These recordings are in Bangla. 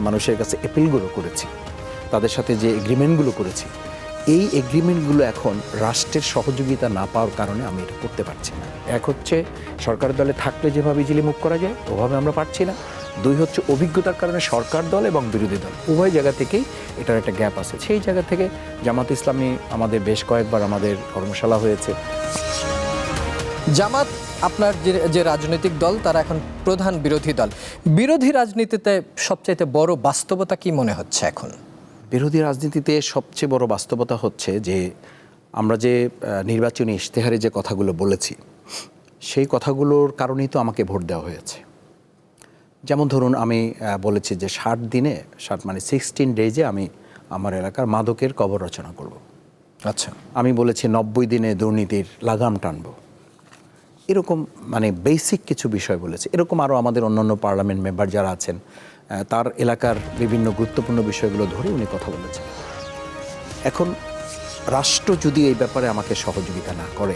মানুষের কাছে অ্যাপিলগুলো করেছি, তাদের সাথে যে এগ্রিমেন্টগুলো করেছি, এই এগ্রিমেন্টগুলো এখন রাষ্ট্রের সহযোগিতা না পাওয়ার কারণে আমি এটা করতে পারছি না। এক হচ্ছে সরকার দলে থাকলে যেভাবে ইজিলি মুভ করা যায় ওভাবে আমরা পারছি না। দুই হচ্ছে অভিজ্ঞতার কারণে সরকার দল এবং বিরোধী দল উভয় জায়গা থেকেই এটার একটা গ্যাপ আছে। সেই জায়গা থেকে জামাত ইসলামী আমাদের বেশ কয়েকবার আমাদের কর্মশালা হয়েছে। জামাত আপনার যে রাজনৈতিক দল তারা এখন প্রধান বিরোধী দল। বিরোধী রাজনীতিতে সবচাইতে বড় বাস্তবতা কি মনে হচ্ছে এখন? বিরোধী রাজনীতিতে সবচেয়ে বড় বাস্তবতা হচ্ছে যে আমরা যে নির্বাচনী ইশতেহারে যে কথাগুলো বলেছি সেই কথাগুলোর কারণেই তো আমাকে ভোট দেওয়া হয়েছে। যেমন ধরুন আমি বলেছি যে 60 দিনে 16 ডেজে আমি আমার এলাকার মাদকের কবর রচনা করব। আচ্ছা, আমি বলেছি 90 দিনে দুর্নীতির লাগাম টানব। এরকম বেসিক কিছু বিষয় বলেছে। এরকম আরও আমাদের অন্যান্য পার্লামেন্ট মেম্বার যারা আছেন তার এলাকার বিভিন্ন গুরুত্বপূর্ণ বিষয়গুলো ধরে উনি কথা বলেছেন। এখন রাষ্ট্র যদি এই ব্যাপারে আমাকে সহযোগিতা না করে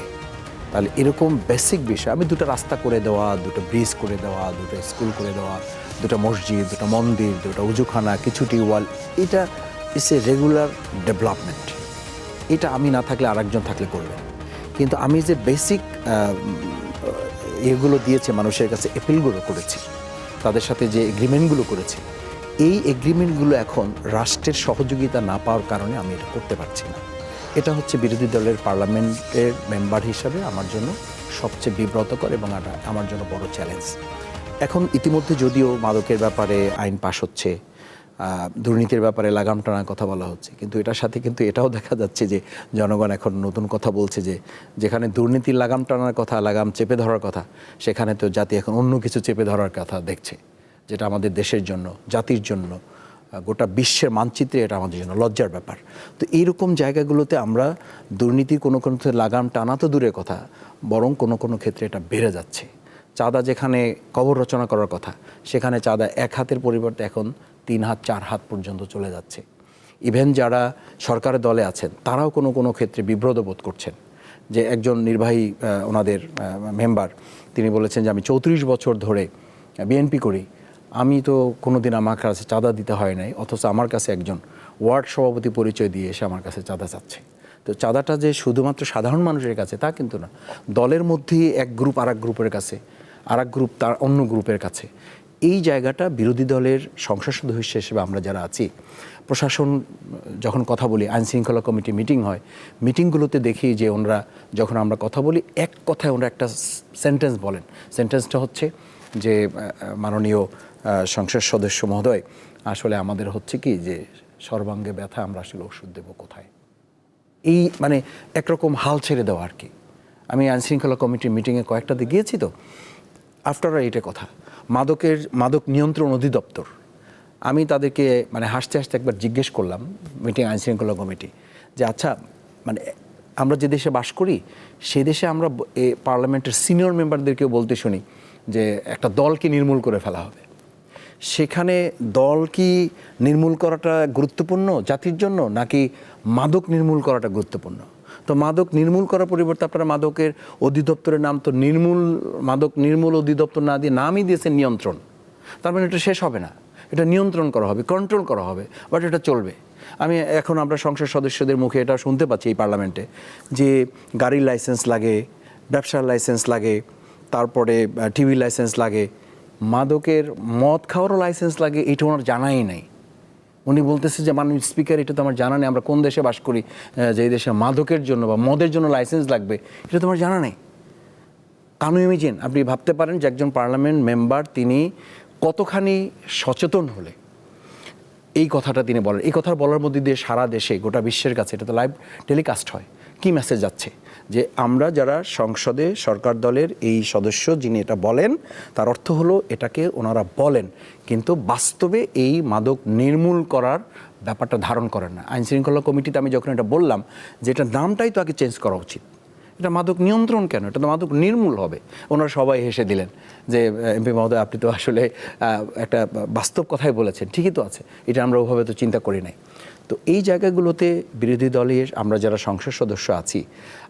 তাহলে এরকম বেসিক বিষয়, আমি দুটো রাস্তা করে দেওয়া, দুটো ব্রিজ করে দেওয়া, দুটো স্কুল করে দেওয়া, দুটো মসজিদ, দুটো মন্দির, দুটো উজুখানা, কিছু টিউবওয়েল, এটা ইস এ রেগুলার ডেভেলপমেন্ট। এটা আমি না থাকলে আরেকজন থাকলে করবেন। কিন্তু আমি যে বেসিক এগুলো দিয়েছে মানুষের কাছে অ্যাপিলগুলো করেছি, তাদের সাথে যে এগ্রিমেন্টগুলো করেছি, এই এগ্রিমেন্টগুলো এখন রাষ্ট্রের সহযোগিতা না পাওয়ার কারণে আমি এটা করতে পারছি না। এটা হচ্ছে বিরোধী দলের পার্লামেন্টের মেম্বার হিসাবে আমার জন্য সবচেয়ে বিব্রতকর এবং এটা আমার জন্য বড় চ্যালেঞ্জ। এখন ইতিমধ্যে যদিও মাদকের ব্যাপারে আইন পাশ হচ্ছে, দুর্নীতির ব্যাপারে লাগাম টানার কথা বলা হচ্ছে, কিন্তু এটার সাথে কিন্তু এটাও দেখা যাচ্ছে যে জনগণ এখন নতুন কথা বলছে যে যেখানে দুর্নীতির লাগাম টানার কথা, লাগাম চেপে ধরার কথা, সেখানে তো জাতি এখন অন্য কিছু চেপে ধরার কথা দেখছে, যেটা আমাদের দেশের জন্য, জাতির জন্য, গোটা বিশ্বের মানচিত্রে এটা আমাদের জন্য লজ্জার ব্যাপার। তো এইরকম জায়গাগুলোতে আমরা দুর্নীতির কোনো লাগাম টানা তো দূরের কথা, বরং কোনো ক্ষেত্রে এটা বেড়ে যাচ্ছে। চাঁদা যেখানে কবর রচনা করার কথা, সেখানে চাঁদা 1 হাতের পরিবর্তে এখন 3 হাত 4 হাত পর্যন্ত চলে যাচ্ছে। ইভেন যারা সরকারের দলে আছেন তারাও কোনো ক্ষেত্রে বিব্রত বোধ করছেন। যে একজন নির্বাহী ওনাদের মেম্বার, তিনি বলেছেন যে আমি 34 বছর ধরে বিএনপি করি, আমি তো কোনোদিন আমার কাছে চাঁদা দিতে হয় নাই, অথচ আমার কাছে একজন ওয়ার্ড সভাপতি পরিচয় দিয়ে এসে আমার কাছে চাঁদা চাচ্ছে। তো চাঁদাটা যে শুধুমাত্র সাধারণ মানুষের কাছে তা কিন্তু না, দলের মধ্যেই এক গ্রুপ আর এক গ্রুপের কাছে, আর এক গ্রুপ তার অন্য গ্রুপের কাছে। এই জায়গাটা বিরোধী দলের সংসদ সদস্য হিসেবে আমরা যারা আছি, প্রশাসন যখন কথা বলি, আইনশৃঙ্খলা কমিটি মিটিং হয়, মিটিংগুলোতে দেখি যে ওনারা যখন আমরা কথা বলি এক কথায় ওনারা একটা সেন্টেন্স বলেন। সেন্টেন্সটা হচ্ছে যে মাননীয় সংসদ সদস্য মহোদয়, আসলে আমাদের হচ্ছে কি যে সর্বাঙ্গে ব্যথা, আমরা আসলে ওষুধ দেবো কোথায়। এই একরকম হাল ছেড়ে দেওয়া আর কি। আমি আইনশৃঙ্খলা কমিটির মিটিংয়ে কয়েকটাতে গিয়েছি, তো আফটার এইটা কথা মাদক নিয়ন্ত্রণ অধিদপ্তর, আমি তাদেরকে হাসতে হাসতে একবার জিজ্ঞেস করলাম মিটিং আইনশৃঙ্খলা কমিটি যে আচ্ছা আমরা যে দেশে বাস করি সেই দেশে আমরা পার্লামেন্টের সিনিয়র মেম্বারদেরকেও বলতে শুনি যে একটা দলকে নির্মূল করে ফেলা হবে। সেখানে দল কি নির্মূল করাটা গুরুত্বপূর্ণ জাতির জন্য, নাকি মাদক নির্মূল করাটা গুরুত্বপূর্ণ? তো মাদক নির্মূল করার পরিবর্তে আপনারা মাদকের অধিদপ্তরের নাম তো মাদক নির্মূল অধিদপ্তর না দিয়ে নামই দিয়েছেন নিয়ন্ত্রণ। তার মানে এটা শেষ হবে না, এটা নিয়ন্ত্রণ করা হবে, কন্ট্রোল করা হবে, বাট এটা চলবে। আমরা সংসদ সদস্যদের মুখে এটা শুনতে পাচ্ছি এই পার্লামেন্টে যে গাড়ির লাইসেন্স লাগে, ব্যবসার লাইসেন্স লাগে, তারপরে টিভি লাইসেন্স লাগে, মাদকের মদ খাওয়ারও লাইসেন্স লাগে। এটা ওনার জানাই নাই। উনি বলতেছে যে মাননীয় স্পিকার, এটা তো আমার জানা নেই, আমরা কোন দেশে বাস করি যে দেশে মাদকের জন্য বা মদের জন্য লাইসেন্স লাগবে, এটা তো আমার জানা নেই। কানু ইমিজিন, আপনি ভাবতে পারেন যে একজন পার্লামেন্ট মেম্বার তিনি কতখানি সচেতন হলে এই কথাটা তিনি বলেন। এই কথা বলার মধ্যে দিয়ে সারা দেশে, গোটা বিশ্বের কাছে এটা তো লাইভ টেলিকাস্ট হয়। কি মেসেজ যাচ্ছে যে আমরা যারা সংসদে সরকার দলের এই সদস্য যিনি এটা বলেন, তার অর্থ হলো এটাকে ওনারা বলেন কিন্তু বাস্তবে এই মাদক নির্মূল করার ব্যাপারটা ধারণ করেন না। আইনশৃঙ্খলা কমিটিতে আমি যখন এটা বললাম যে এটার নামটাই তো আগে চেঞ্জ করা উচিত, এটা মাদক নিয়ন্ত্রণ কেন, এটা তো মাদক নির্মূল হবে। ওনারা সবাই হেসে দিলেন যে এমপি মহোদয় আপনি তো আসলে একটা বাস্তব কথাই বলেছেন, ঠিকই তো আছে, এটা আমরা ওভাবে তো চিন্তা করি নাই। তো এই জায়গাগুলোতে বিরোধী দলের আমরা যারা সংসদ সদস্য আছি,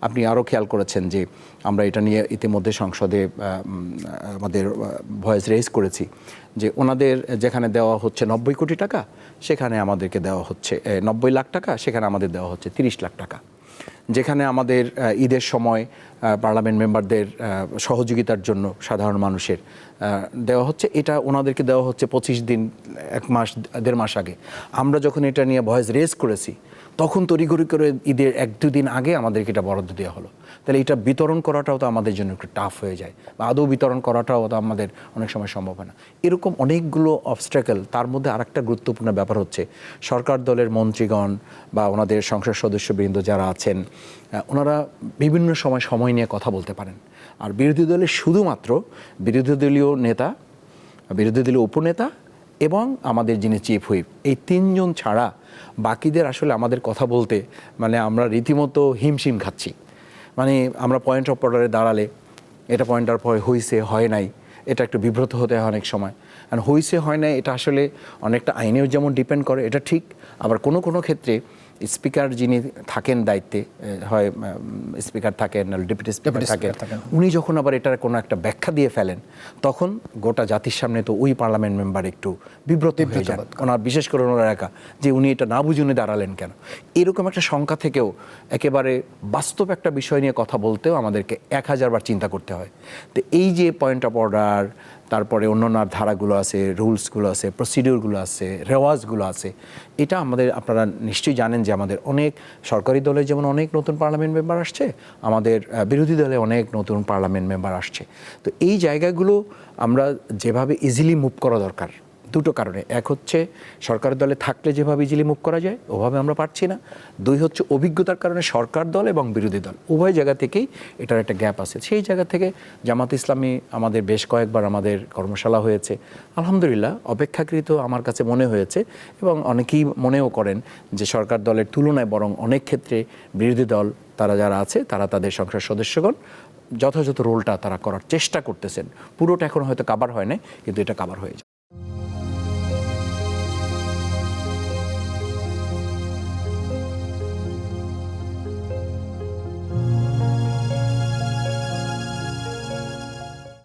আপনি আরও খেয়াল করেছেন যে আমরা এটা নিয়ে ইতিমধ্যে সংসদে আমাদের ভয়েস রেজ করেছি যে ওনাদের যেখানে দেওয়া হচ্ছে 90 কোটি টাকা, সেখানে আমাদেরকে দেওয়া হচ্ছে 90 লাখ টাকা, সেখানে আমাদের দেওয়া হচ্ছে 30 লাখ টাকা। যেখানে আমাদের ঈদের সময় পার্লামেন্ট মেম্বারদের সহযোগিতার জন্য সাধারণ মানুষের দেওয়া হচ্ছে, এটা ওনাদেরকে দেওয়া হচ্ছে 25 দিন, 1 মাস, 1.5 মাস আগে। আমরা যখন এটা নিয়ে ভয়েস রেজ করেছি তখন তড়িঘড়ি করে ঈদের 1-2 দিন আগে আমাদেরকে এটা বরাদ্দ দেওয়া হলো। তাহলে এটা বিতরণ করাটাও তো আমাদের জন্য একটু টাফ হয়ে যায়, বা আদৌ বিতরণ করাটাও তো আমাদের অনেক সময় সম্ভব হয় না। এরকম অনেকগুলো অবস্ট্রাকল। তার মধ্যে আরেকটা গুরুত্বপূর্ণ ব্যাপার হচ্ছে সরকার দলের মন্ত্রীগণ বা ওনাদের সংসদ সদস্যবৃন্দ যারা আছেন, ওনারা বিভিন্ন সময় নিয়ে কথা বলতে পারেন। আর বিরোধী দলের শুধুমাত্র বিরোধী দলীয় নেতা, বিরোধী দলীয় উপনেতা এবং আমাদের যিনি চিফ হুইপ, এই 3 জন ছাড়া বাকিদের আসলে আমাদের কথা বলতে মানে আমরা রীতিমতো হিমশিম খাচ্ছি। মানে আমরা পয়েন্ট অফ অর্ডারে দাঁড়ালে এটা পয়েন্ট অফ পরে হইছে হয় নাই, এটা একটু বিব্রত হতে হয় অনেক সময়। আর হইছে হয় নাই এটা আসলে অনেকটা আইনেও যেমন ডিপেন্ড করে, এটা ঠিক। আবার কোনো ক্ষেত্রে স্পিকার যিনি থাকেন দায়িত্বে, হয় স্পিকার থাকেন না ডেপুটি স্পিকার থাকেন, উনি যখন আবার এটার কোনো একটা ব্যাখ্যা দিয়ে ফেলেন, তখন গোটা জাতির সামনে তো ওই পার্লামেন্ট মেম্বার একটু বিব্রত হয়ে যান, ওনার বিশেষ করে ওনার একা, যে উনি এটা না বুঝুনে দাঁড়ালেন কেন। এরকম একটা শঙ্কা থেকেও একেবারে বাস্তব একটা বিষয় নিয়ে কথা বলতেও আমাদেরকে 1000 বার চিন্তা করতে হয়। তো এই যে পয়েন্ট অফ অর্ডার, তারপরে অন্যান্য ধারাগুলো আছে, রুলসগুলো আছে, প্রসিডিওরগুলো আছে, রেওয়াজগুলো আছে, এটা আমাদের, আপনারা নিশ্চয়ই জানেন যে আমাদের অনেক সরকারি দলে যেমন অনেক নতুন পার্লামেন্ট মেম্বার আসছে, আমাদের বিরোধী দলে অনেক নতুন পার্লামেন্ট মেম্বার আসছে। তো এই জায়গাগুলো আমরা যেভাবে ইজিলি মুভ করা দরকার, 2টো কারণে। এক হচ্ছে সরকার দলে থাকলে যেভাবে ইজিলি মুভ করা যায় ওভাবে আমরা পারছি না। 2 হচ্ছে অভিজ্ঞতার কারণে সরকার দল এবং বিরোধী দল উভয় জায়গা থেকেই এটার একটা গ্যাপ আছে। সেই জায়গা থেকে জামাত ইসলামী আমাদের বেশ কয়েকবার আমাদের কর্মশালা হয়েছে, আলহামদুলিল্লাহ অপেক্ষাকৃত আমার কাছে মনে হয়েছে, এবং অনেকেই মনেও করেন যে সরকার দলের তুলনায় বরং অনেক ক্ষেত্রে বিরোধী দল তারা যারা আছে তারা তাদের সংসদ সদস্যগণ যথাযথ রোলটা তারা করার চেষ্টা করতেছেন। পুরোটা এখন হয়তো কাভার হয় না, কিন্তু এটা কাভার হয়ে যায়।